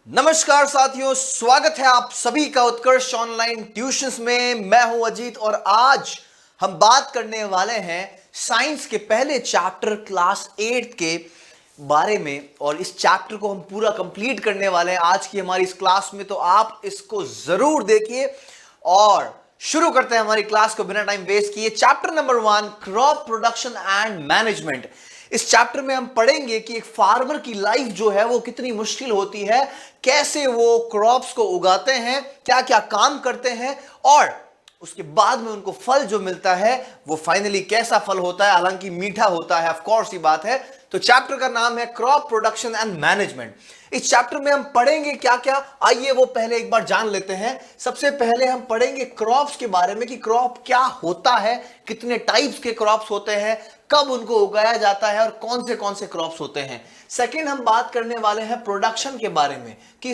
नमस्कार साथियों, स्वागत है आप सभी का उत्कर्ष ऑनलाइन ट्यूशंस में। मैं हूं अजीत और आज हम बात करने वाले हैं साइंस के पहले चैप्टर क्लास 8 के बारे में और इस चैप्टर को हम पूरा कंप्लीट करने वाले हैं आज की हमारी इस क्लास में। तो आप इसको जरूर देखिए और शुरू करते हैं हमारी क्लास को बिना टाइम वेस्ट किए। Chapter number 1, crop production and management. इस चैप्टर में हम पढ़ेंगे कि एक फार्मर की लाइफ जो है वो कितनी मुश्किल होती है, कैसे वो क्रॉप्स को उगाते हैं, क्या क्या काम करते हैं और उसके बाद में उनको फल जो मिलता है वो फाइनली कैसा फल होता है, हालांकि मीठा होता है, ऑफ कोर्स ये बात है। तो चैप्टर का नाम है क्रॉप प्रोडक्शन एंड मैनेजमेंट। इस चैप्टर में हम पढ़ेंगे क्या क्या, आइए वो पहले एक बार जान लेते हैं। सबसे पहले हम पढ़ेंगे क्रॉप्स के बारे में कि क्रॉप क्या होता है, कितने टाइप्स के क्रॉप्स होते हैं, कब उनको उगाया जाता है और कौन से क्रॉप्स होते हैं। सेकंड हम बात करने वाले हैं प्रोडक्शन के बारे में कि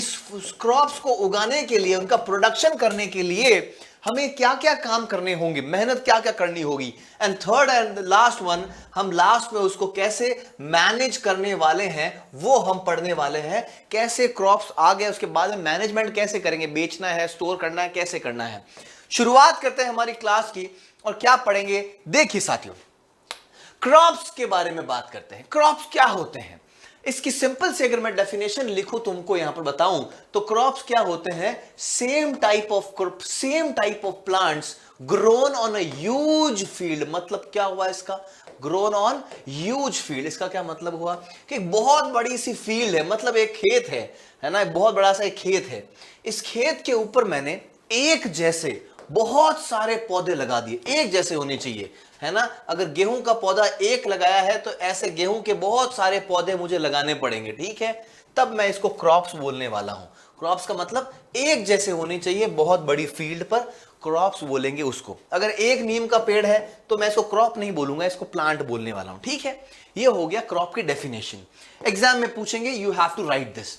क्रॉप्स को उगाने के लिए, उनका प्रोडक्शन करने के लिए हमें क्या क्या काम करने होंगे, मेहनत क्या क्या करनी होगी। And third and last one, हम लास्ट में उसको कैसे मैनेज करने वाले हैं वो हम पढ़ने वाले हैं। कैसे क्रॉप्स आ गए उसके बाद में मैनेजमेंट कैसे करेंगे, बेचना है, स्टोर करना है, कैसे करना है। शुरुआत करते हैं हमारी क्लास की और क्या पढ़ेंगे देखिए साथियों। क्रॉप्स के बारे में बात करते हैं। क्रॉप्स क्या होते हैं, इसकी सिंपल से अगर मैं डेफिनेशन लिखूं तुमको यहां पर बताऊं तो क्रॉप्स क्या होते हैं, same type of plants grown on a huge field. मतलब क्या हुआ इसका, ग्रोन ऑन ह्यूज फील्ड। इसका क्या मतलब हुआ कि बहुत बड़ी सी फील्ड है, मतलब एक खेत है ना, बहुत बड़ा सा एक खेत है। इस खेत के ऊपर मैंने एक जैसे बहुत सारे पौधे लगा दिए, एक जैसे होने चाहिए, है ना। अगर गेहूं का पौधा एक लगाया है तो ऐसे गेहूं के बहुत सारे पौधे मुझे लगाने पड़ेंगे, ठीक है, तब मैं इसको क्रॉप्स बोलने वाला हूं। क्रॉप्स का मतलब एक जैसे होने चाहिए, बहुत बड़ी फील्ड पर क्रॉप्स बोलेंगे उसको। अगर एक नीम का पेड़ है तो मैं इसको क्रॉप नहीं बोलूंगा, इसको प्लांट बोलने वाला हूं, ठीक है। ये हो गया क्रॉप की डेफिनेशन। एग्जाम में पूछेंगे, you have to write this.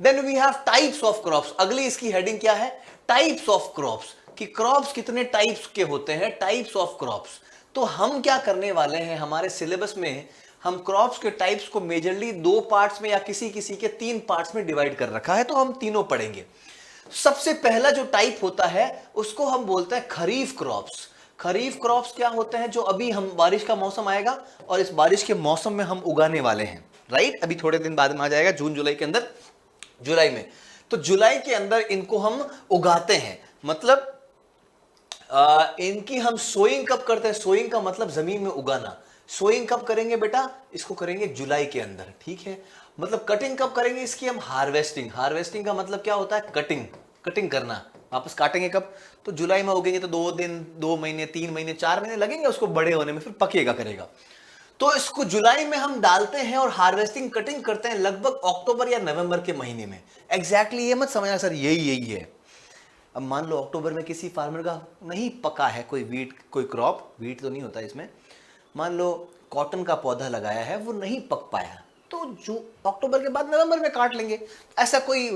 Then we have types of crops. अगली इसकी हेडिंग क्या है, टाइप्स ऑफ क्रॉप्स, कि क्रॉप्स कितने टाइप्स के होते हैं, टाइप्स ऑफ क्रॉप्स। तो हम क्या करने वाले हैं, हमारे सिलेबस में हम क्रॉप्स के टाइप्स को मेजरली 2 पार्ट्स में या किसी किसी के 3 पार्ट्स में डिवाइड कर रखा है, तो हम तीनों पढ़ेंगे। सबसे पहला जो टाइप होता है उसको हम बोलते हैं खरीफ क्रॉप्स। खरीफ क्रॉप्स क्या होते हैं, जो अभी हम बारिश का मौसम आएगा और इस बारिश के मौसम में हम उगाने वाले हैं, राइट। अभी थोड़े दिन बाद में आ जाएगा, जून जुलाई के अंदर, जुलाई में। तो जुलाई के अंदर इनको हम उगाते हैं। मतलब इनकी हम सोइंग कब करते हैं, सोइंग का मतलब जमीन में उगाना। सोइंग कब करेंगे बेटा, इसको करेंगे जुलाई के अंदर, ठीक है। मतलब कटिंग कब करेंगे इसकी, हम हार्वेस्टिंग। हार्वेस्टिंग का मतलब क्या होता है, कटिंग करना। वापस काटेंगे कब, तो जुलाई में उगेंगे तो 2 दिन, 2 महीने, 3 महीने, 4 महीने लगेंगे उसको बड़े होने में, फिर पकेगा करेगा। तो इसको जुलाई में हम डालते हैं और हार्वेस्टिंग, कटिंग करते हैं लगभग अक्टूबर या नवंबर के महीने में। एग्जैक्टली ये मत समझना सर यही है। अब मान लो अक्टूबर में किसी फार्मर का नहीं पका है कोई वीट, कोई क्रॉप, वीट तो नहीं होता इसमें, मान लो कॉटन का पौधा लगाया है, वो नहीं पक पाया, तो जो अक्टूबर के बाद नवंबर में काट लेंगे। ऐसा कोई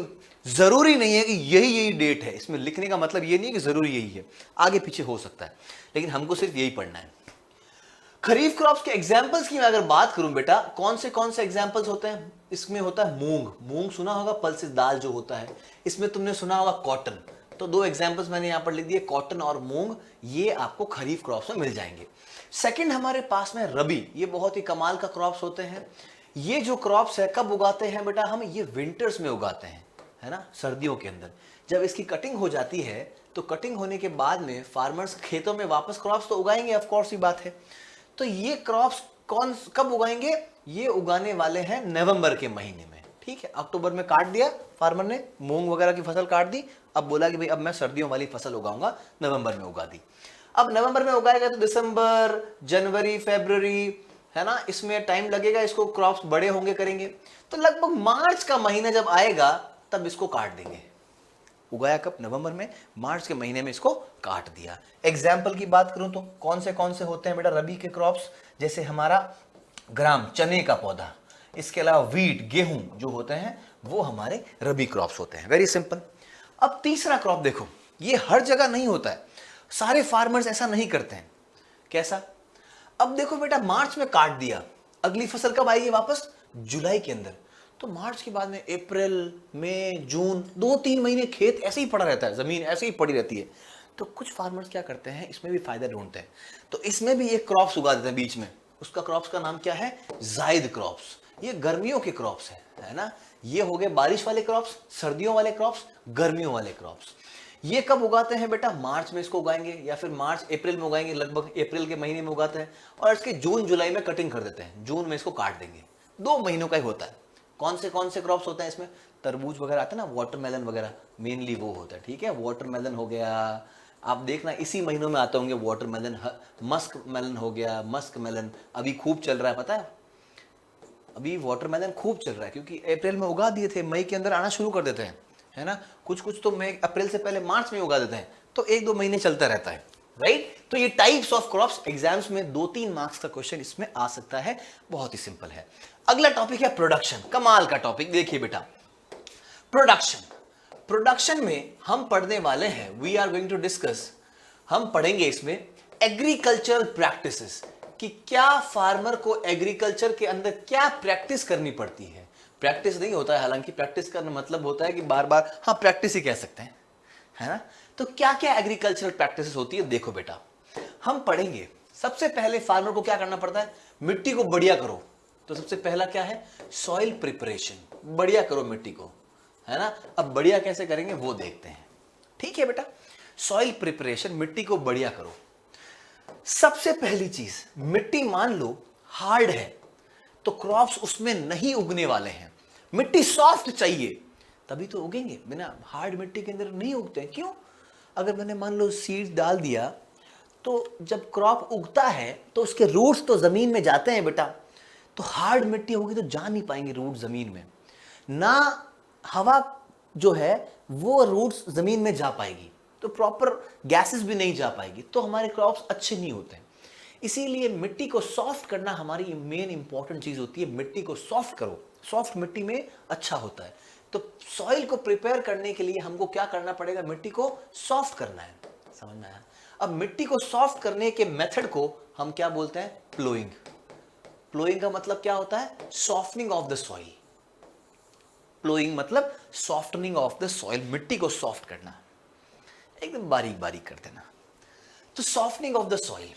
जरूरी नहीं है कि यही डेट है, इसमें लिखने का मतलब ये नहीं है कि जरूरी यही है, आगे पीछे हो सकता है, लेकिन हमको सिर्फ यही पढ़ना है। खरीफ क्रॉप्स के एग्जाम्पल्स की मैं अगर बात करूं बेटा, कौन से एग्जाम्पल्स होते हैं, इसमें होता है मूंग सुना होगा, पल्सेस दाल जो होता है। इसमें तुमने सुना होगा कॉटन। तो 2 एग्जाम्पल्स मैंने यहां पर लिख दिए, कॉटन और मूंग, ये आपको खरीफ क्रॉप्स में मिल जाएंगे। सेकंड हमारे पास में रबी, ये बहुत ही कमाल का क्रॉप्स होते हैं। ये जो क्रॉप्स है कब उगाते हैं बेटा, हम ये विंटर्स में उगाते हैं, है ना, सर्दियों के अंदर। जब इसकी कटिंग हो जाती है तो कटिंग होने के बाद में फार्मर्स खेतों में वापस क्रॉप्स तो उगाएंगे, ऑफ कोर्स ये बात है। तो ये क्रॉप्स कब उगाएंगे, ये उगाने वाले हैं नवंबर के महीने में, ठीक है। अक्टूबर में काट दिया फार्मर ने, मूंग वगैरह की फसल काट दी, अब बोला कि भाई अब मैं सर्दियों वाली फसल उगाऊंगा, नवंबर में उगा दी। अब नवंबर में उगाएगा तो दिसंबर, जनवरी, फरवरी, है ना, इसमें टाइम लगेगा, इसको क्रॉप्स बड़े होंगे, करेंगे। तो लगभग मार्च का महीना जब आएगा तब इसको काट देंगे। उगाया कब, नवंबर में, मार्च के महीने में इसको काट दिया। एग्जाम्पल की बात करूं तो कौन से होते हैं बेटा रबी के क्रॉप्स, जैसे हमारा ग्राम, चने का पौधा, इसके अलावा वीट, गेहूं जो होते हैं वो हमारे रबी क्रॉप्स होते हैं। Very simple. अब तीसरा क्रॉप देखो, ये हर जगह नहीं होता है, सारे फार्मर्स ऐसा नहीं करते हैं। कैसा, अब देखो बेटा, मार्च में काट दिया, अगली फसल कब आएगी वापस, जुलाई के अंदर। तो मार्च के बाद में अप्रैल, मई, जून 2-3 महीने खेत ऐसे ही पड़ा रहता है, जमीन ऐसे ही पड़ी रहती है। तो कुछ फार्मर्स क्या करते हैं, इसमें भी फायदा ढूंढते हैं, तो इसमें भी एक क्रॉप्स उगा देते हैं बीच में। उसका क्रॉप्स का नाम क्या है, जायद क्रॉप्स। ये गर्मियों के क्रॉप्स है ना। ये हो गए बारिश वाले क्रॉप्स, सर्दियों वाले क्रॉप्स, गर्मियों वाले क्रॉप्स। ये कब उगाते हैं बेटा, मार्च में इसको उगाएंगे या फिर मार्च अप्रैल में उगाएंगे, लगभग अप्रैल के महीने में उगाते हैं और इसके जून जुलाई में कटिंग कर देते हैं, जून में इसको काट देंगे। 2 महीनों का ही होता है। कौन से क्रॉप्स होते हैं इसमें, तरबूज वगैरह आता है ना, वाटरमेलन वगैरह, मेनली वो होता है। ठीक है, वाटरमेलन हो गया, आप देखना इसी महीनों में आते होंगे वाटरमेलन। मस्क मेलन हो गया, मस्क मेलन अभी खूब चल रहा है, पता है अभी वाटरमेलन खूब चल रहा है, क्योंकि अप्रैल में उगा दिए थे, मई के अंदर आना शुरू कर देते हैं, है ना। कुछ तो मई अप्रैल से पहले मार्च में उगा देते हैं, तो 1-2 महीने चलता रहता है, राइट। तो ये टाइप्स ऑफ क्रॉप्स, एग्जाम्स में 2-3 मार्क्स का क्वेश्चन इसमें आ सकता है, बहुत ही सिंपल है। अगला टॉपिक है प्रोडक्शन, कमाल का टॉपिक। देखिए बेटा, प्रोडक्शन में हम पढ़ने वाले हैं, we are going to discuss, हम पढ़ेंगे इसमें एग्रीकल्चरल प्रैक्टिसेस, कि क्या फार्मर को एग्रीकल्चर के अंदर क्या प्रैक्टिस करनी पड़ती है। प्रैक्टिस नहीं होता है, हालांकि प्रैक्टिस करना मतलब होता है कि बार बार, हाँ प्रैक्टिस ही कह सकते हैं, है ना। तो क्या क्या एग्रीकल्चरल प्रैक्टिसेस होती है, देखो बेटा हम पढ़ेंगे। सबसे पहले फार्मर को क्या करना पड़ता है, मिट्टी को बढ़िया करो। तो सबसे पहला क्या है, सॉइल प्रिपरेशन, बढ़िया करो मिट्टी को, है ना। अब बढ़िया कैसे करेंगे वो देखते हैं, ठीक है बेटा। सॉइल प्रिपरेशन, मिट्टी को बढ़िया करो। सबसे पहली चीज, मिट्टी मान लो हार्ड है तो क्रॉप्स उसमें नहीं उगने वाले हैं। मिट्टी सॉफ्ट चाहिए तभी तो उगेंगे, बिना हार्ड मिट्टी के अंदर नहीं उगते हैं। क्यों, अगर मैंने मान लो सीड डाल दिया तो जब क्रॉप उगता है तो उसके रूट्स तो जमीन में जाते हैं बेटा। तो हार्ड मिट्टी होगी तो जा नहीं पाएंगे रूट जमीन में, ना हवा जो है वो रूट्स जमीन में जा पाएगी, तो प्रॉपर गैसेस भी नहीं जा पाएगी, तो हमारे क्रॉप्स अच्छे नहीं होते हैं। इसीलिए मिट्टी को सॉफ्ट करना हमारी मेन इंपॉर्टेंट चीज होती है। मिट्टी को सॉफ्ट करो, सॉफ्ट मिट्टी में अच्छा होता है। तो सॉइल को प्रिपेयर करने के लिए हमको क्या करना पड़ेगा, मिट्टी को सॉफ्ट करना है, समझ में आया। अब मिट्टी को सॉफ्ट करने के मेथड को हम क्या बोलते हैं, प्लोइंग। प्लोइंग का मतलब क्या होता है, softening of the soil. Ploughing मतलब सॉफ्टनिंग ऑफ द सॉइल, मिट्टी को सॉफ्ट करना, एकदम बारीक बारीक कर देना। तो सॉफ्टनिंग ऑफ द सॉइल।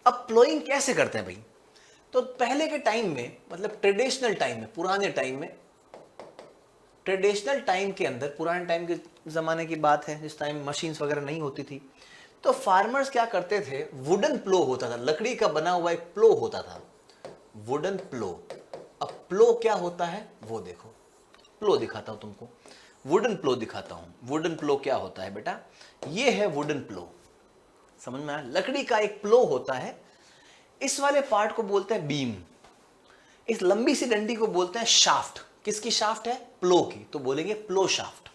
अब प्लोइंग कैसे करते हैं भाई, तो पहले के टाइम में, मतलब ट्रेडिशनल टाइम में, पुराने टाइम में, ट्रेडिशनल टाइम के अंदर, पुराने टाइम के जमाने की बात है जिस टाइम मशीन्स वगैरह नहीं होती थी, तो फार्मर्स क्या करते थे, वुडन प्लो होता था, लकड़ी का बना हुआ एक प्लो होता था, वुडन प्लो। अब प्लो क्या होता है वो देखो, प्लो दिखाता हूं तुमको, वुडन प्लो दिखाता हूं। वुडन प्लो क्या होता है बेटा, ये है वुडन प्लो, समझ में आया। लकड़ी का एक प्लो होता है, इस वाले पार्ट को बोलते हैं बीम, इस लंबी सी डंडी को बोलते हैं शाफ्ट। किसकी शाफ्ट है, प्लो की, तो बोलेंगे प्लो शाफ्ट।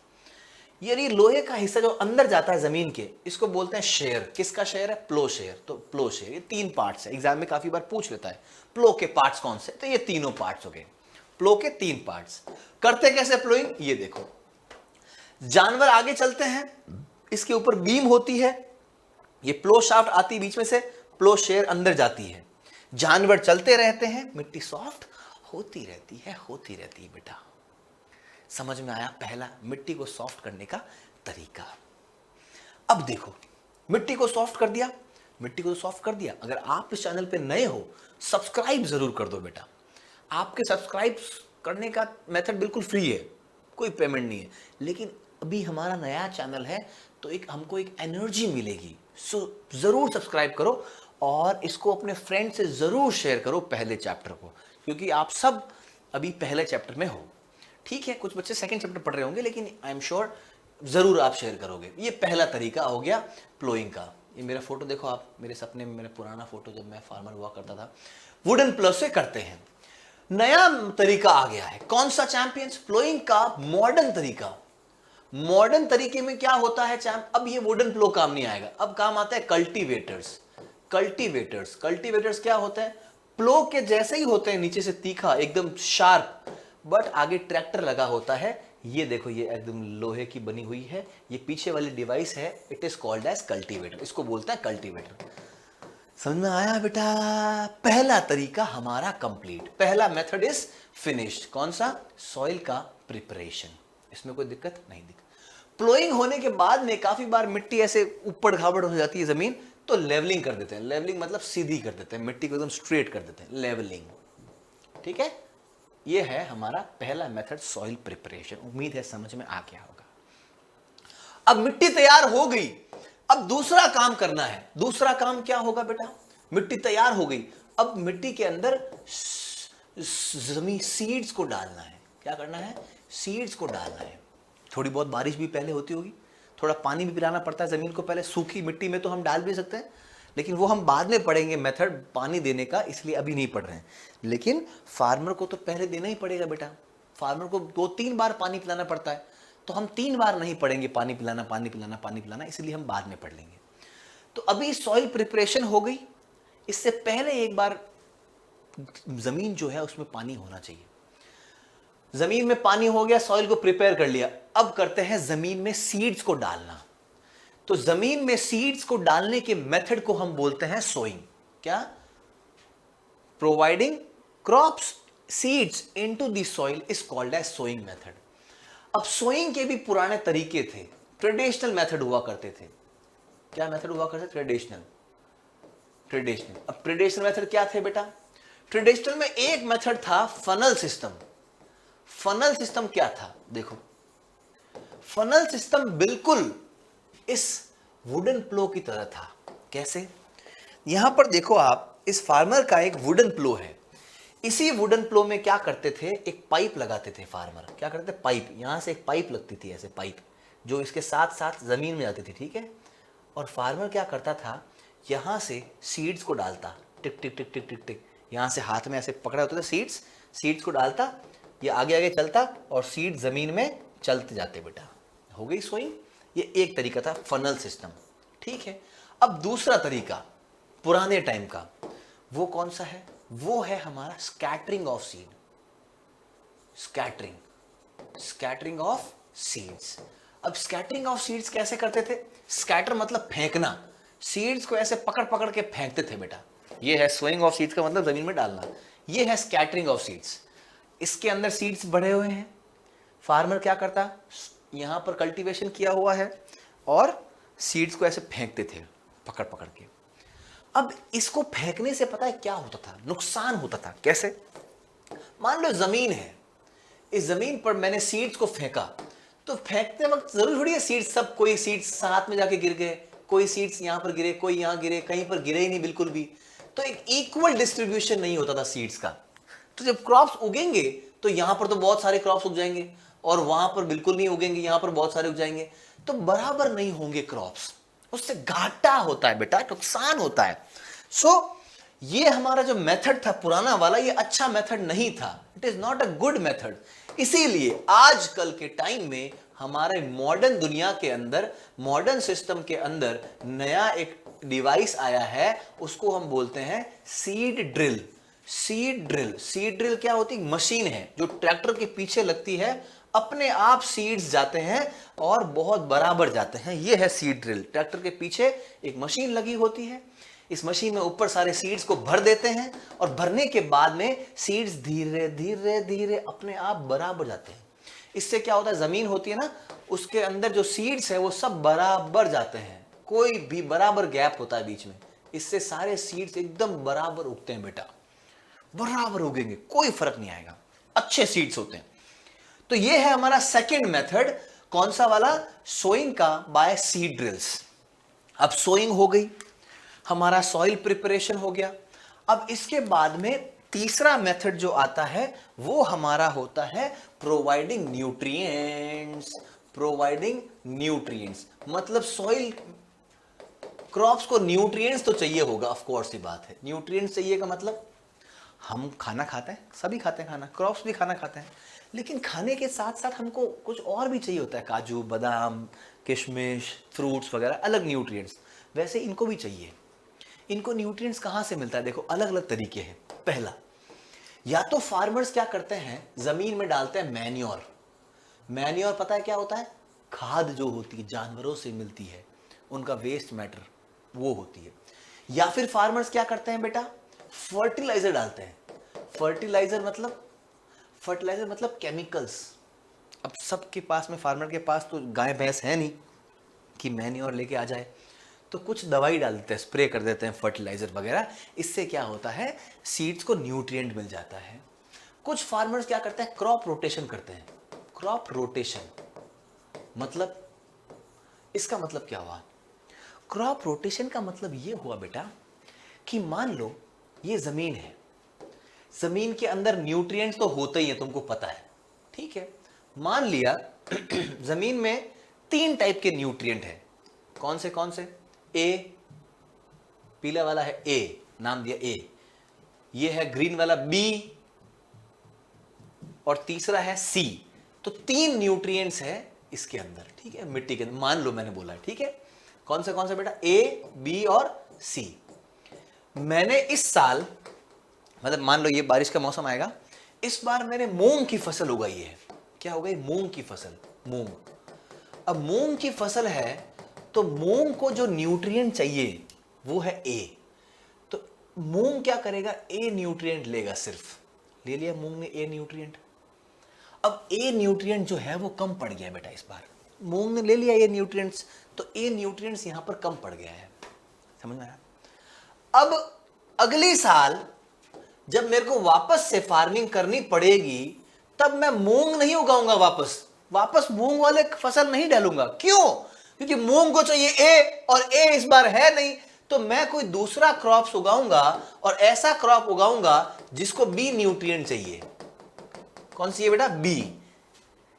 ये लोहे का हिस्सा जो अंदर जाता है जमीन के, इसको बोलते हैं शेयर। किसका शेयर है, प्लो शेयर। तो प्लो शेयर, ये 3 पार्ट्स है, एग्जाम में काफी बार पूछ लेता है प्लो के पार्ट्स कौन से, तो ये तीनों पार्ट्स हो गए प्लो के 3 पार्ट्स। करते कैसे प्लोइंग, ये देखो, जानवर आगे चलते हैं, इसके ऊपर बीम होती है, ये प्लो शाफ्ट आती है बीच में से, प्लो शेयर अंदर जाती है, जानवर चलते रहते हैं, मिट्टी सॉफ्ट होती रहती है, होती रहती है बेटा। समझ में आया पहला मिट्टी को सॉफ्ट करने का तरीका। अब देखो, मिट्टी को सॉफ्ट कर दिया, मिट्टी को सॉफ्ट कर दिया। अगर आप इस चैनल पे नए हो, सब्सक्राइब जरूर कर दो बेटा। आपके सब्सक्राइब करने का मेथड बिल्कुल फ्री है, कोई पेमेंट नहीं है, लेकिन अभी हमारा नया चैनल है तो हमको एक एनर्जी मिलेगी। सो जरूर सब्सक्राइब करो और इसको अपने फ्रेंड से जरूर शेयर करो, पहले चैप्टर को, क्योंकि आप सब अभी पहले चैप्टर में हो। ठीक है, कुछ बच्चे सेकंड चैप्टर पढ़ रहे होंगे, लेकिन आई एम श्योर जरूर आप शेयर करोगे। ये पहला तरीका हो गया प्लोइंग का। ये मेरा फोटो देखो आप, मेरे सपने में मेरा पुराना फोटो, जब मैं फार्मर हुआ करता था, वुडन प्लो से करते हैं। नया तरीका आ गया है, कौन सा चैंपियंस, प्लोइंग का मॉडर्न तरीका। मॉडर्न तरीके में क्या होता है चैंप, अब ये वुडन प्लो काम नहीं आएगा, अब काम आता है कल्टीवेटर्स। कल्टीवेटर्स क्या होता है, प्लो के जैसे ही होते हैं, नीचे से तीखा, एकदम शार्प, बट आगे ट्रैक्टर लगा होता है। ये देखो, ये एकदम लोहे की बनी हुई है, ये पीछे वाली डिवाइस है, it is called as cultivator, इसको बोलते हैं कल्टीवेटर। समझ में आया बेटा? पहला तरीका हमारा कंप्लीट, पहला मेथड इज फिनिश्ड। कौन सा? सॉइल का प्रिपरेशन। इसमें कोई दिक्कत नहीं दिक्कत। प्लोइंग होने के बाद में काफी बार मिट्टी ऐसे ऊपर खाबड़ हो जाती है जमीन, तो लेवलिंग कर देते हैं। लेवलिंग मतलब सीधी कर देते हैं, मिट्टी को एकदम स्ट्रेट कर देते हैं, लेवलिंग। ठीक है, ये है हमारा पहला मेथड सॉइल प्रिपरेशन। उम्मीद है समझ में आ गया होगा। अब मिट्टी तैयार हो गई, अब दूसरा काम करना है। दूसरा काम क्या होगा बेटा? मिट्टी तैयार हो गई, अब मिट्टी के अंदर जमीन सीड्स को डालना है। क्या करना है? सीड्स को डालना है। थोड़ी बहुत बारिश भी पहले होती होगी, थोड़ा पानी भी पिलाना पड़ता है जमीन को पहले। सूखी मिट्टी में तो हम डाल भी सकते हैं, लेकिन वो हम बाद में पढ़ेंगे मेथड पानी देने का, इसलिए अभी नहीं पढ़ रहे हैं। लेकिन फार्मर को तो पहले देना ही पड़ेगा बेटा। फार्मर को 2-3 बार पानी पिलाना पड़ता है, तो हम 3 बार नहीं पढ़ेंगे पानी पिलाना पानी पिलाना पानी पिलाना, इसलिए हम बाद में पढ़ लेंगे। तो अभी सॉइल प्रिपरेशन हो गई, इससे पहले एक बार जमीन जो है उसमें पानी होना चाहिए। जमीन में पानी हो गया, सॉइल को प्रिपेयर कर लिया, अब करते हैं जमीन में सीड्स को डालना। तो जमीन में सीड्स को डालने के मेथड को हम बोलते हैं सोइंग। क्या? Providing crops seeds into the soil is called as sowing method. अब सोइंग के भी पुराने तरीके थे, ट्रेडिशनल मेथड हुआ करते थे। क्या मेथड हुआ करते? ट्रेडिशनल। अब ट्रेडिशनल मेथड क्या थे बेटा? ट्रेडिशनल में एक मेथड था फनल सिस्टम। फनल सिस्टम क्या था? देखो, फनल सिस्टम बिल्कुल इस वुडन प्लो की तरह था। कैसे? यहां पर देखो आप, इस फार्मर का एक वुडन प्लो है। इसी वुडन प्लो में क्या करते थे? एक पाइप लगाते थे फार्मर। क्या करते? पाइप, यहां से एक पाइप लगती थी, ऐसे पाइप, जो इसके साथ साथ जमीन में जाती थी। ठीक है, और फार्मर क्या करता था? यहां से सीड्स को डालता, टिक टिक टिक टिक टिक टिक, यहां से हाथ में ऐसे पकड़े होते थे सीड्स को डालता, ये आगे आगे चलता और सीड जमीन में चलते जाते बेटा। हो गई सोइंग। ये एक तरीका था फनल सिस्टम। ठीक है, अब दूसरा तरीका पुराने टाइम का, वो कौन सा है? वो है हमारा scattering of seed. Scattering of seeds. अब स्कैटरिंग ऑफ सीड्स कैसे करते थे? स्कैटर मतलब फेंकना, सीड्स को ऐसे पकड़ पकड़ के फेंकते थे बेटा। ये है सोइंग ऑफ सीड्स का मतलब जमीन में डालना। ये है स्कैटरिंग ऑफ सीड्स। इसके अंदर सीड्स बढ़े हुए हैं, फार्मर क्या करता? यहां पर कल्टीवेशन किया हुआ है और सीड्स को ऐसे फेंकते थे पकड़ पकड़ के। अब इसको फेंकने से पता है क्या होता था? नुकसान होता था। कैसे? मान लो जमीन है, इस जमीन पर मैंने सीड्स को फेंका, तो फेंकते वक्त जरूर थोड़ी है सीड्स सब, कोई सीड्स साथ में जाके गिर गए, कोई सीड्स यहां पर गिरे, कोई यहां गिरे, कहीं पर गिरे ही नहीं बिल्कुल भी। तो एक इक्वल डिस्ट्रीब्यूशन नहीं होता था सीड्स का। तो जब क्रॉप्स उगेंगे तो यहां पर तो बहुत सारे क्रॉप्स उग जाएंगे, और वहां पर बिल्कुल नहीं उगेंगे, यहां पर बहुत सारे उग जाएंगे, तो बराबर नहीं होंगे क्रॉप्स। उससे घाटा होता है बेटा, नुकसान होता है। सो ये हमारा जो मेथड था पुराना वाला, ये अच्छा मेथड नहीं था। It is not a good method. इसीलिए आजकल के टाइम में हमारे मॉडर्न दुनिया के अंदर, मॉडर्न सिस्टम के अंदर नया एक डिवाइस आया है, उसको हम बोलते हैं सीड ड्रिल। सीड ड्रिल क्या होती है? मशीन है जो ट्रैक्टर के पीछे लगती है, अपने आप सीड्स जाते हैं और बहुत बराबर जाते हैं। ये है सीड ड्रिल। ट्रैक्टर के पीछे एक मशीन लगी होती है, इस मशीन में ऊपर सारे सीड्स को भर देते हैं, और भरने के बाद में सीड्स धीरे धीरे धीरे अपने आप बराबर जाते हैं। इससे क्या होता है? जमीन होती है ना, उसके अंदर जो सीड्स है वो सब बराबर जाते हैं, कोई भी बराबर गैप होता है बीच में। इससे सारे सीड्स एकदम बराबर उगते हैं बेटा, बराबर उगेंगे, कोई फर्क नहीं आएगा, अच्छे सीड्स होते हैं। तो ये है हमारा सेकंड मेथड। कौन सा वाला? सोइंग का बाय सीड ड्रिल्स। अब सोइंग हो गई, हमारा सॉइल प्रिपरेशन हो गया। अब इसके बाद में तीसरा मेथड जो आता है वो हमारा होता है प्रोवाइडिंग न्यूट्रिएंट्स। मतलब सॉइल, क्रॉप्स को न्यूट्रिएंट्स तो चाहिए होगा, ऑफ कोर्स ये बात है। न्यूट्रिएंट्स चाहिए का मतलब, हम खाना खाते हैं, सभी खाते हैं खाना, क्रॉप्स भी खाना खाते हैं, लेकिन खाने के साथ साथ हमको कुछ और भी चाहिए होता है। काजू बादाम, किशमिश, फ्रूट्स वगैरह, अलग न्यूट्रिएंट्स। वैसे इनको भी चाहिए। इनको न्यूट्रिएंट्स कहाँ से मिलता है? देखो, अलग अलग तरीके हैं। पहला, या तो फार्मर्स क्या करते हैं, जमीन में डालते हैं मैन्योर। मैन्योर पता है क्या होता है? खाद जो होती है जानवरों से मिलती है, उनका वेस्ट मैटर वो होती है। या फिर फार्मर्स क्या करते हैं बेटा, फर्टिलाइजर डालते हैं। फर्टिलाइजर मतलब केमिकल्स। अब सबके पास में, फार्मर के पास तो गाय भैंस है नहीं कि मैन्योर लेके आ जाए, तो कुछ दवाई डाल देते हैं, स्प्रे कर देते हैं फर्टिलाइजर वगैरह। इससे क्या होता है, सीड्स को न्यूट्रिएंट मिल जाता है। कुछ फार्मर्स क्या करते हैं, क्रॉप रोटेशन करते हैं। क्रॉप रोटेशन मतलब, इसका मतलब क्या हुआ, क्रॉप रोटेशन का मतलब ये हुआ बेटा कि मान लो ये जमीन है, जमीन के अंदर न्यूट्रिएंट्स तो होते ही हैं, तुमको पता है, ठीक है। मान लिया जमीन में 3 टाइप के न्यूट्रिएंट है। कौन से? ए, पीला वाला है ए, नाम दिया ए। ये है ग्रीन वाला बी, और तीसरा है सी। तो 3 न्यूट्रिएंट्स है इसके अंदर, ठीक है, मिट्टी के अंदर। मान लो मैंने बोला है, ठीक है। कौन से बेटा, ए, बी और सी। मैंने इस साल, मतलब मान लो ये बारिश का मौसम आएगा, इस बार मैंने मूंग की फसल उगाई है। क्या हो गई, मूंग की फसल, मूंग। अब मूंग की फसल है तो मूंग को जो न्यूट्रिएंट चाहिए वो है ए। तो मूंग क्या करेगा, ए न्यूट्रिएंट लेगा, सिर्फ ले लिया मूंग ने ए न्यूट्रिएंट। अब ए न्यूट्रिएंट जो है वो कम पड़ गया बेटा, इस बार मूंग ने ले लिया ए न्यूट्रिएंट्स, तो ए न्यूट्रिएंट्स यहां पर कम पड़ गया है। समझ में आया? अब अगली साल जब मेरे को वापस से फार्मिंग करनी पड़ेगी, तब मैं मूंग नहीं उगाऊंगा, वापस मूंग वाले फसल नहीं डालूंगा। क्यों? क्योंकि मूंग को चाहिए ए, और ए इस बार है नहीं, तो मैं कोई दूसरा क्रॉप उगाऊंगा, और ऐसा क्रॉप उगाऊंगा जिसको बी न्यूट्रिएंट चाहिए। कौन सी है बेटा, बी।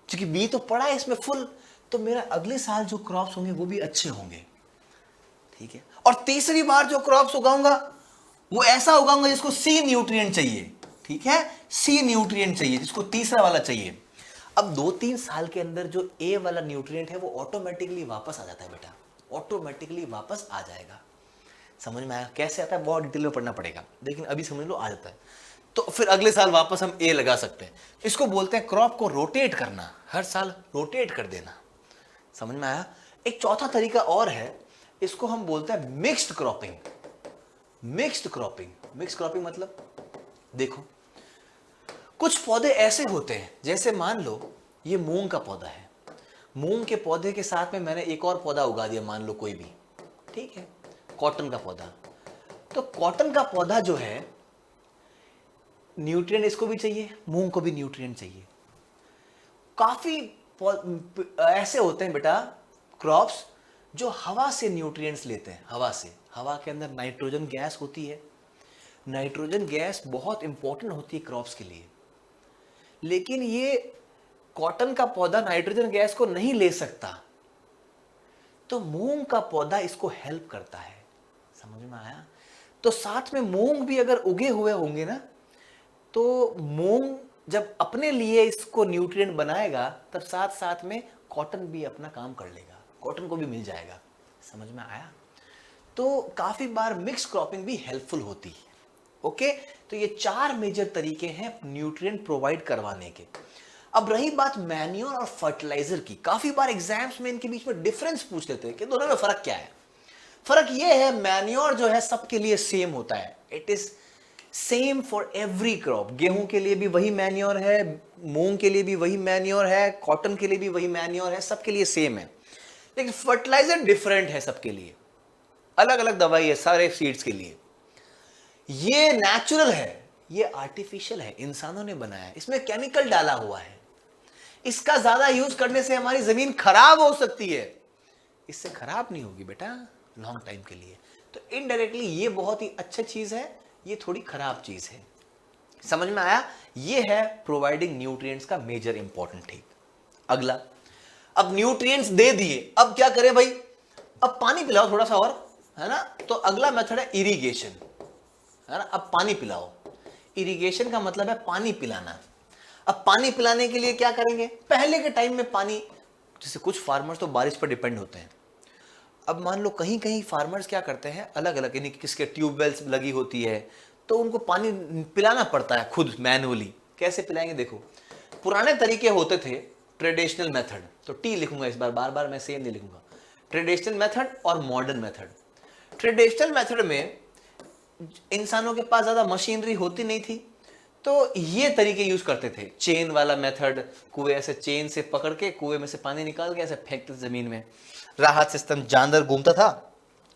क्योंकि बी तो पड़ा है इसमें फुल, तो मेरा अगले साल जो क्रॉप्स होंगे वो भी अच्छे होंगे, ठीक है। और तीसरी बार जो क्रॉप्स उगाऊंगा वो ऐसा उगाऊंगा जिसको सी न्यूट्रिएंट चाहिए, ठीक है, सी न्यूट्रिएंट चाहिए, जिसको तीसरा वाला चाहिए। अब 2-3 साल के अंदर जो ए वाला न्यूट्रिएंट है वो ऑटोमेटिकली वापस आ जाता है बेटा, ऑटोमेटिकली वापस आ जाएगा। समझ में आया? कैसे आता है बहुत डिटेल में पढ़ना पड़ेगा, लेकिन अभी समझ लो आ जाता है। तो फिर अगले साल वापस हम ए लगा सकते हैं। इसको बोलते हैं क्रॉप को रोटेट करना, हर साल रोटेट कर देना। समझ में आया? एक चौथा तरीका और है, इसको हम बोलते हैं मिक्स्ड क्रॉपिंग। मिक्स्ड क्रॉपिंग मतलब, देखो कुछ पौधे ऐसे होते हैं, जैसे मान लो ये मूंग का पौधा है, मूंग के पौधे के साथ में मैंने एक और पौधा उगा दिया, मान लो कोई भी, ठीक है, कॉटन का पौधा। तो कॉटन का पौधा जो है, न्यूट्रिएंट इसको भी चाहिए, मूंग को भी न्यूट्रिएंट चाहिए। काफी ऐसे होते हैं बेटा क्रॉप्स जो हवा से न्यूट्रिएंट्स लेते हैं, हवा से। हवा के अंदर नाइट्रोजन गैस होती है, नाइट्रोजन गैस बहुत इंपॉर्टेंट होती है क्रॉप्स के लिए, लेकिन ये कॉटन का पौधा नाइट्रोजन गैस को नहीं ले सकता, तो मूंग का पौधा इसको हेल्प करता है। समझ में आया? तो साथ में मूंग भी अगर उगे हुए होंगे ना, तो मूंग जब अपने लिए इसको न्यूट्रिएंट बनाएगा, तब साथ साथ में कॉटन भी अपना काम कर लेगा, कॉटन को भी मिल जाएगा। समझ में आया? तो काफी बार मिक्स क्रॉपिंग भी हेल्पफुल होती है। ओके, तो ये 4 मेजर तरीके हैं न्यूट्रिएंट प्रोवाइड करवाने के। अब रही बात मैन्योर और फर्टिलाइजर की, काफी बार एग्जाम्स में इनके बीच में डिफरेंस पूछ लेते हैं कि दोनों में फर्क क्या है। फर्क ये है, मैन्योर जो है सबके लिए सेम होता है, it is same for every crop. गेहूं के लिए भी वही मैन्योर है, मूंग के लिए भी वही मैन्योर है, कॉटन के लिए भी वही मैन्योर है, सबके लिए सेम है। लेकिन फर्टिलाइजर डिफरेंट है सबके लिए, अलग अलग दवाई है सारे सीड्स के लिए। ये नेचुरल है, ये आर्टिफिशियल है, इंसानों ने बनाया है, इसमें केमिकल डाला हुआ है। इसका ज्यादा यूज करने से हमारी जमीन खराब हो सकती है, इससे खराब नहीं होगी बेटा लॉन्ग टाइम के लिए। तो इनडायरेक्टली ये बहुत ही अच्छी चीज है, ये थोड़ी खराब चीज है। समझ में आया? ये है प्रोवाइडिंग न्यूट्रिएंट्स का मेजर इंपॉर्टेंट ठीक। अगला, अब न्यूट्रिएंट्स दे दिए, अब क्या करें भाई? अब पानी पिलाओ थोड़ा सा और, है ना। तो अगला मेथड है इरिगेशन, है ना। अब पानी पिलाओ, इरिगेशन का मतलब है पानी पिलाना। अब पानी पिलाने के लिए क्या करेंगे? पहले के टाइम में पानी, जैसे कुछ फार्मर्स तो बारिश पर डिपेंड होते हैं। अब मान लो कहीं कहीं फार्मर्स क्या करते हैं, अलग अलग, यानी किसके ट्यूबवेल्स लगी होती है, तो उनको पानी पिलाना पड़ता है खुद मैनुअली। कैसे पिलाएंगे? देखो, पुराने तरीके होते थे ट्रेडिशनल मेथड, तो टी लिखूंगा इस बार, बार बार मैं सेम नहीं लिखूंगा। ट्रेडिशनल मेथड और मॉडर्न मेथड। ट्रेडिशनल मेथड में इंसानों के पास ज्यादा मशीनरी होती नहीं थी, तो ये तरीके यूज करते थे, चेन वाला मेथड, कुएं से चेन से पकड़ के कुएं में से पानी निकाल के ऐसे फेंकते जमीन में, राहत सिस्टम जानदार घूमता था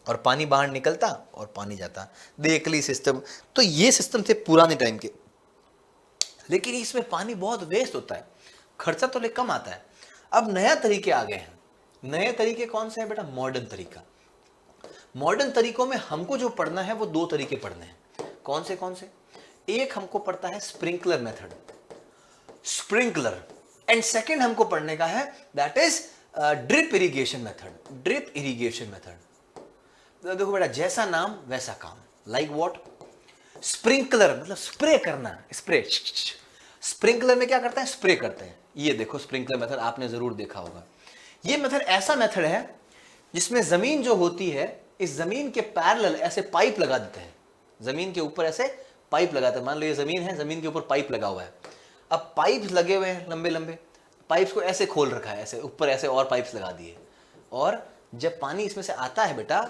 और पानी बाहर निकलता और पानी जाता, देखली सिस्टम। तो ये सिस्टम थे पुराने टाइम के, लेकिन इसमें पानी बहुत वेस्ट होता है, खर्चा तो कम आता है। अब नया तरीके आ गए हैं। नए तरीके कौन से हैं बेटा? मॉडर्न तरीका। मॉडर्न तरीकों में हमको जो पढ़ना है वो दो तरीके पढ़ने हैं। कौन से? एक हमको पढ़ता है sprinkler method, sprinkler, and second हमको पढ़ने का है that is drip irrigation method, drip irrigation method. देखो बेटा, जैसा नाम वैसा काम, लाइक व्हाट? स्प्रिंकलर मतलब स्प्रे करना, स्प्रे। स्प्रिंकलर में क्या करते हैं? स्प्रे करते हैं। ये देखो स्प्रिंकलर मेथड आपने जरूर देखा होगा। ये मेथड ऐसा मेथड है जिसमें जमीन जो होती है, इस जमीन के पैरेलल ऐसे पाइप लगा देते हैं, जमीन के ऊपर ऐसे पाइप लगाते हैं। मान लो ये जमीन है, जमीन के ऊपर पाइप लगा हुआ है। अब पाइप लगे हुए हैं लंबे लंबे, पाइप्स को ऐसे खोल रखा है, ऐसे ऊपर ऐसे और पाइप्स लगा दिए, और जब पानी इसमें से आता है बेटा,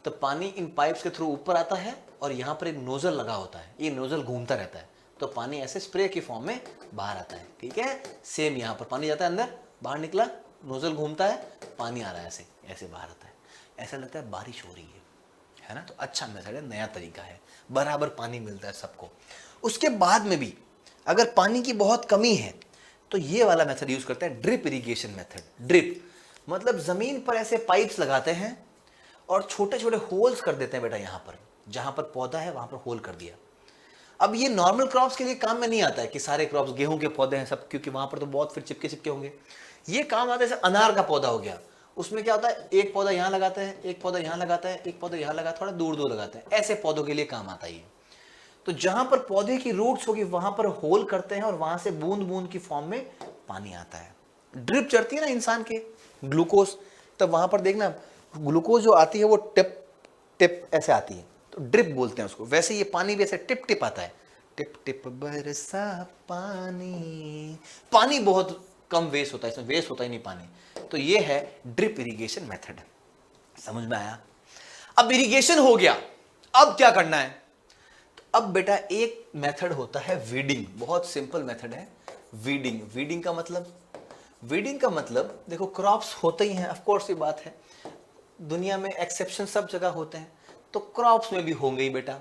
तो पानी इन पाइप्स के थ्रू ऊपर आता है और यहाँ पर एक नोजल लगा होता है, ये नोजल घूमता रहता है, तो पानी ऐसे स्प्रे की फॉर्म में बाहर आता है। ठीक है, सेम यहाँ पर पानी जाता है अंदर, बाहर निकला, नोजल घूमता है, पानी आ रहा है, ऐसे ऐसे बाहर आता है, ऐसा लगता है बारिश हो रही है ना। तो अच्छा मेथड है, नया तरीका है, बराबर पानी मिलता है सबको। उसके बाद में भी अगर पानी की बहुत कमी है तो ये वाला मेथड यूज करते हैं, ड्रिप इरिगेशन मेथड। ड्रिप मतलब जमीन पर ऐसे पाइप्स लगाते हैं और छोटे छोटे होल्स कर देते हैं बेटा, यहाँ पर जहां पर पौधा है वहां पर होल कर दिया। अब ये नॉर्मल क्रॉप्स के लिए काम में नहीं आता है कि सारे क्रॉप्स, गेहूं के पौधे हैं सब, क्योंकि वहां पर तो बहुत फिर चिपके चिपके होंगे। ये काम आता है जैसे अनार का पौधा हो गया, उसमें क्या होता है, एक पौधा यहाँ लगाते हैं, एक पौधा यहाँ लगाता है, एक पौधा यहाँ लगाता है, थोड़ा दूर दूर लगाते हैं, ऐसे पौधों के लिए काम आता है ये। तो जहां पर पौधे की रूट्स होगी वहां पर होल करते हैं और वहां से बूंद बूंद की फॉर्म में पानी आता है। ड्रिप चढ़ती है ना इंसान के, ग्लूकोज, तब वहां पर देखना ग्लूकोज जो आती है वो टिप टिप ऐसे आती है, तो ड्रिप बोलते हैं उसको। वैसे ये पानी भी ऐसे टिप टिप आता है, टिप टिप बरसा पानी, पानी बहुत कम वेस्ट होता है, इसमें वेस्ट होता ही नहीं पानी। तो ये है ड्रिप इरिगेशन मेथड। समझ में आया? अब इरिगेशन हो गया, अब क्या करना है? तो अब बेटा एक मेथड होता है वीडिंग, बहुत सिंपल मेथड है वीडिंग। वीडिंग का मतलब, वीडिंग का मतलब देखो, क्रॉप्स होते ही हैं, ऑफ कोर्स ये बात है, दुनिया में एक्सेप्शन सब जगह होते हैं, तो क्रॉप्स में भी होंगे ही बेटा।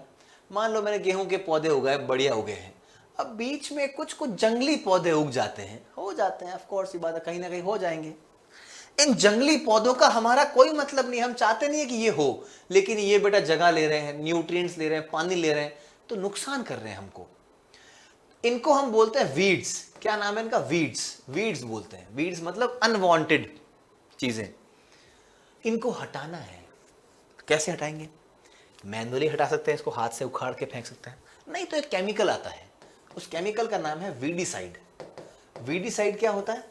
मान लो मैंने गेहूं के पौधे उगाए, बढ़िया उगे हैं, अब बीच में कुछ कुछ जंगली पौधे उग जाते हैं, हो जाते हैं, ऑफ कोर्स ये बात है, कहीं ना कहीं हो जाएंगे। इन जंगली पौधों का हमारा कोई मतलब नहीं, हम चाहते नहीं है कि ये हो, लेकिन ये बेटा जगह ले रहे हैं, न्यूट्रिएंट्स ले रहे हैं, पानी ले रहे हैं, तो नुकसान कर रहे हैं हमको। इनको हम बोलते हैं वीड्स। क्या नाम है इनका? वीड्स। वीड्स बोलते हैं। वीड्स मतलब अनवांटेड चीजें, इनको हटाना है। कैसे हटाएंगे? मैनुअली हटा सकते हैं, इसको हाथ से उखाड़ के फेंक सकते हैं, नहीं तो एक केमिकल आता है, उस केमिकल का नाम है वीडीसाइड। वीडीसाइड क्या होता है?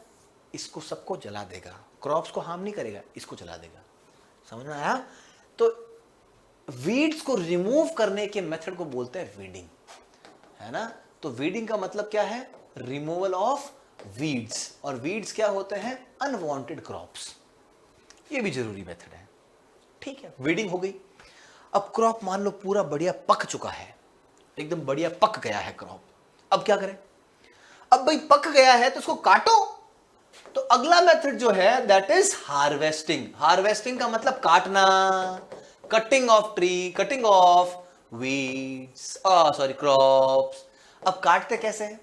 इसको सबको जला देगा, क्रॉप्स को हार्म नहीं करेगा, इसको जला देगा। समझ में आया? तो वीड्स को रिमूव करने के मेथड को बोलते हैं वीडिंग, है ना। तो वीडिंग का मतलब क्या है? Removal of weeds. और वीड्स क्या होते हैं? Unwanted crops. ये भी जरूरी मेथड है। ठीक है, वीडिंग हो गई। अब क्रॉप मान लो पूरा बढ़िया पक चुका है, एकदम बढ़िया पक गया है क्रॉप, अब क्या करें? अब भाई पक गया है तो उसको काटो। तो अगला मेथड जो है दैट इज हार्वेस्टिंग। हार्वेस्टिंग का मतलब काटना, cutting of tree, cutting of weeds, sorry crops. अब काटते कैसे हैं?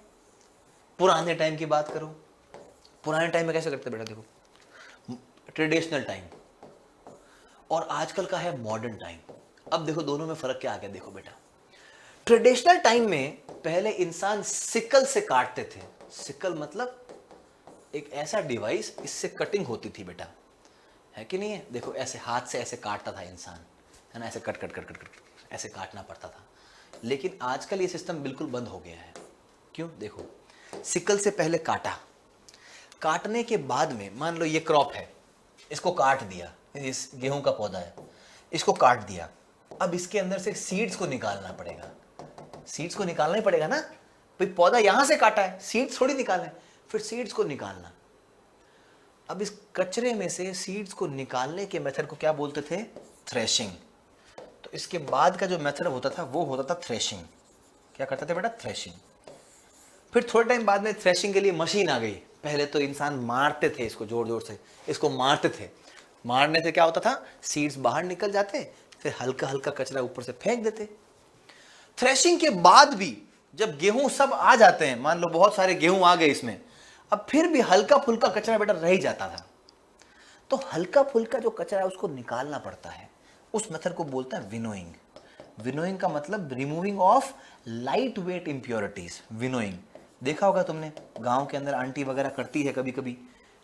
पुराने टाइम की बात करो, पुराने टाइम में कैसे करते बेटा? देखो, ट्रेडिशनल टाइम और आजकल का है मॉडर्न टाइम। अब देखो दोनों में फर्क क्या आ गया, देखो बेटा। ट्रेडिशनल टाइम में पहले इंसान सिकल से काटते थे। सिकल मतलब एक ऐसा डिवाइस, इससे कटिंग होती थी बेटा, है कि नहीं है? देखो ऐसे हाथ से ऐसे काटता था इंसान, है ना, ऐसे cut cut cut cut cut ऐसे काटना पड़ता था। लेकिन आजकल ये सिस्टम बिल्कुल बंद हो गया है। क्यों? देखो, सिकल से पहले काटा, काटने के बाद में मान लो ये क्रॉप है, इसको काट दिया, इस गेहूं का पौधा है, इसको काट दिया। अब इसके अंदर से सीड्स को निकालना पड़ेगा, सीड्स को निकालना ही पड़ेगा ना भाई, पौधा यहां से काटा है, सीड्स थोड़ी निकालना है, फिर सीड्स को निकालना। अब इस कचरे में से सीड्स को निकालने के मेथड को क्या बोलते थे? थ्रेशिंग। तो इसके बाद का जो मेथड होता था वो होता था थ्रेशिंग। क्या करते थे बेटा? थ्रेशिंग। फिर थोड़े टाइम बाद में थ्रेशिंग के लिए मशीन आ गई। पहले तो इंसान मारते थे इसको, जोर जोर से इसको मारते थे। मारने से क्या होता था? सीड्स बाहर निकल जाते, फिर हल्का हल्का कचरा ऊपर से फेंक देते। थ्रेशिंग के बाद भी जब गेहूं सब आ जाते हैं, मान लो बहुत सारे गेहूं आ गए इसमें, अब फिर भी हल्का फुल्का कचरा बेटा रह ही जाता था। तो हल्का फुल्का जो कचरा है उसको निकालना पड़ता है। उस मेथड को बोलते हैं विनोइंग। विनोइंग का मतलब removing of light weight impurities. Winnowing देखा होगा तुमने, गांव के अंदर आंटी वगैरह करती है, कभी कभी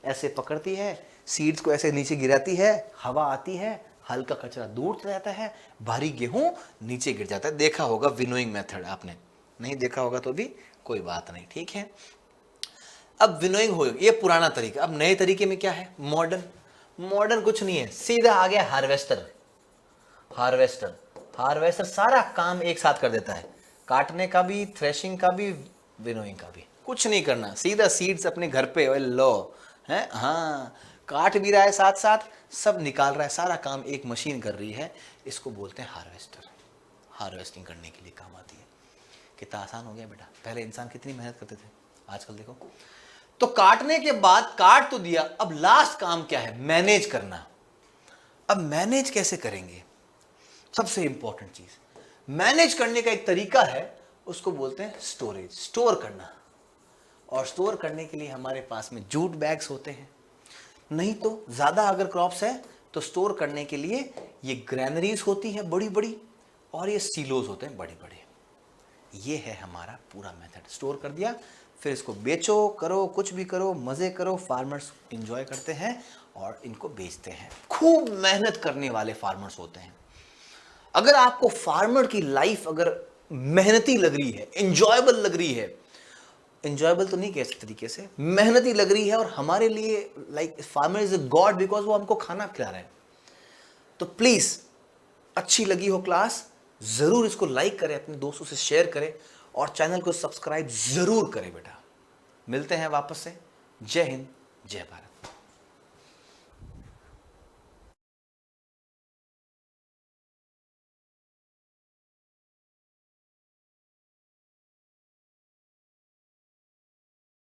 ऐसे पकड़ती है, सीड्स को ऐसे नीचे गिराती है, हवा आती है, हल्का कचरा दूर चला जाता है, भारी गेहूं नीचे गिर जाता है। देखा होगा विनोइंग मेथड, आपने नहीं देखा होगा तो भी कोई बात नहीं, ठीक है। अब विनोइंग हो, ये पुराना तरीका। अब नए तरीके में क्या है? मॉडर्न। मॉडर्न कुछ नहीं है, सीधा आ गया हार्वेस्टर। हार्वेस्टर हार्वेस्टर सारा काम एक साथ कर देता है, काटने का भी, थ्रेशिंग का भी, विनोइंग का भी। कुछ नहीं करना, सीधा सीड्स अपने घर पे लो है, हाँ, काट भी रहा है साथ साथ, सब निकाल रहा है, सारा काम एक मशीन कर रही है। इसको बोलते हैं हार्वेस्टर। हार्वेस्टिंग करने के लिए काम आती है। कितना आसान हो गया बेटा। पहले इंसान कितनी मेहनत करते थे, आजकल देखो। तो काटने के बाद काट तो दिया, अब लास्ट काम क्या है? मैनेज करना। अब मैनेज कैसे करेंगे? सबसे इंपॉर्टेंट चीज, मैनेज करने का एक तरीका है, उसको बोलते हैं स्टोरेज। स्टोर करना। और स्टोर करने के लिए हमारे पास में जूट बैग्स होते हैं, नहीं तो ज्यादा अगर क्रॉप्स है तो स्टोर करने के लिए ये ग्रैनरीज होती है बड़ी बड़ी, और ये सीलोज होते हैं बड़े बड़े। ये है हमारा पूरा मेथड। स्टोर कर दिया, फिर इसको बेचो, करो, कुछ भी करो, मजे करो। फार्मर्स इंजॉय करते हैं और इनको बेचते हैं। खूब मेहनत करने वाले फार्मर्स होते हैं। अगर आपको फार्मर की लाइफ अगर मेहनती लग रही है, इंजॉयबल लग रही है, इंजॉयबल तो नहीं कह सकते तरीके से, मेहनती लग रही है, और हमारे लिए like farmer is a God, because वो हमको खाना खिला रहे हैं, तो प्लीज अच्छी लगी हो क्लास, जरूर इसको लाइक करें, अपने दोस्तों से शेयर करें, और चैनल को सब्सक्राइब जरूर करें बेटा। मिलते हैं वापस से। जय हिंद, जय भारत।